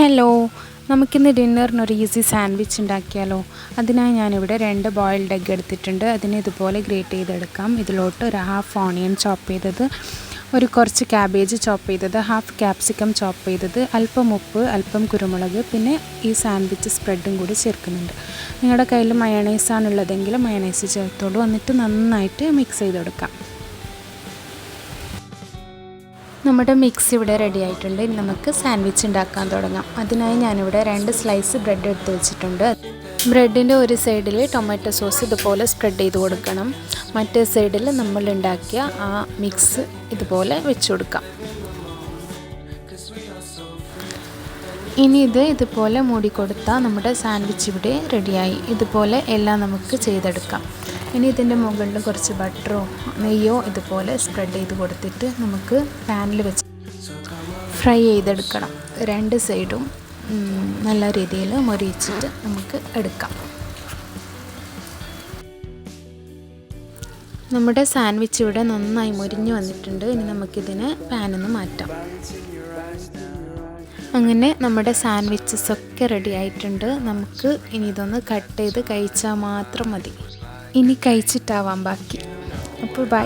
Hello, നമുക്കിന്ന് ഡിന്നറിനൊരു easy sandwich ഉണ്ടാക്കിയാലോ. അതിനായി ഞാനിവിടെ 2 ബോയിൽഡ് എഗ്ഗ് എടുത്തിട്ടുണ്ട്. അതിനെ ഇതുപോലെ ഗ്രേറ്റ് ചെയ്തെടുക്കാം. ഇതിലോട്ട് ഒരു ഹാഫ് ഓണിയൻ ചോപ്പ് ചെയ്തത്, കുറച്ച് ക്യാബേജ് ചോപ്പ് ചെയ്തത്, ഹാഫ് ക്യാപ്സിക്കം ചോപ്പ് ചെയ്തത്, അല്പം ഉപ്പ്, അല്പം കുരുമുളക്, പിന്നെ ഈ സാൻഡ്വിച്ച് സ്പ്രെഡും കൂടി ചേർക്കുന്നുണ്ട്. നിങ്ങളുടെ കയ്യിൽ മയണൈസാണുള്ളതെങ്കിൽ മയണൈസ് ചേർത്തോളൂ. എന്നിട്ട് നന്നായിട്ട് മിക്സ് ചെയ്തെടുക്കാം. നമ്മുടെ മിക്സ് ഇവിടെ റെഡി ആയിട്ടുണ്ട്. ഇനി നമുക്ക് സാൻഡ്വിച്ച് ഉണ്ടാക്കാൻ തുടങ്ങാം. അതിനായി ഞാനിവിടെ 2 സ്ലൈസ് ബ്രെഡ് എടുത്ത് വെച്ചിട്ടുണ്ട്. ബ്രെഡിൻ്റെ ഒരു സൈഡിൽ ടൊമാറ്റോ സോസ് ഇതുപോലെ സ്പ്രെഡ് ചെയ്ത് കൊടുക്കണം. മറ്റേ സൈഡിൽ നമ്മൾ ഉണ്ടാക്കിയ ആ മിക്സ് ഇതുപോലെ വെച്ച് കൊടുക്കാം. ഇനി ഇതുപോലെ മൂടിക്കൊടുത്താൽ നമ്മുടെ സാൻഡ്വിച്ച് ഇവിടെ റെഡിയായി. ഇതുപോലെ എല്ലാം നമുക്ക് ചെയ്തെടുക്കാം. ഇനി ഇതിൻ്റെ മുകളിൽ കുറച്ച് ബട്ടറോ നെയ്യോ ഇതുപോലെ സ്പ്രെഡ് ചെയ്ത് കൊടുത്തിട്ട് നമുക്ക് പാനിൽ വെച്ച് ഫ്രൈ ചെയ്തെടുക്കണം. 2 സൈഡും നല്ല രീതിയിൽ മൊരിയിച്ചിട്ട് നമുക്ക് എടുക്കാം. നമ്മുടെ സാൻഡ്വിച്ച് ഇവിടെ നന്നായി മൊരിഞ്ഞ് വന്നിട്ടുണ്ട്. ഇനി നമുക്കിതിനെ പാനിൽ നിന്ന് മാറ്റാം. അങ്ങനെ നമ്മുടെ സാൻഡ്വിച്ചസ് ഒക്കെ റെഡി ആയിട്ടുണ്ട്. നമുക്ക് ഇനി ഇതൊന്ന് കട്ട് ചെയ്ത് കഴിച്ചാൽ മാത്രം മതി. ഇനി കഴിച്ചിട്ടാവാം ബാക്കി. അപ്പോൾ ബൈ.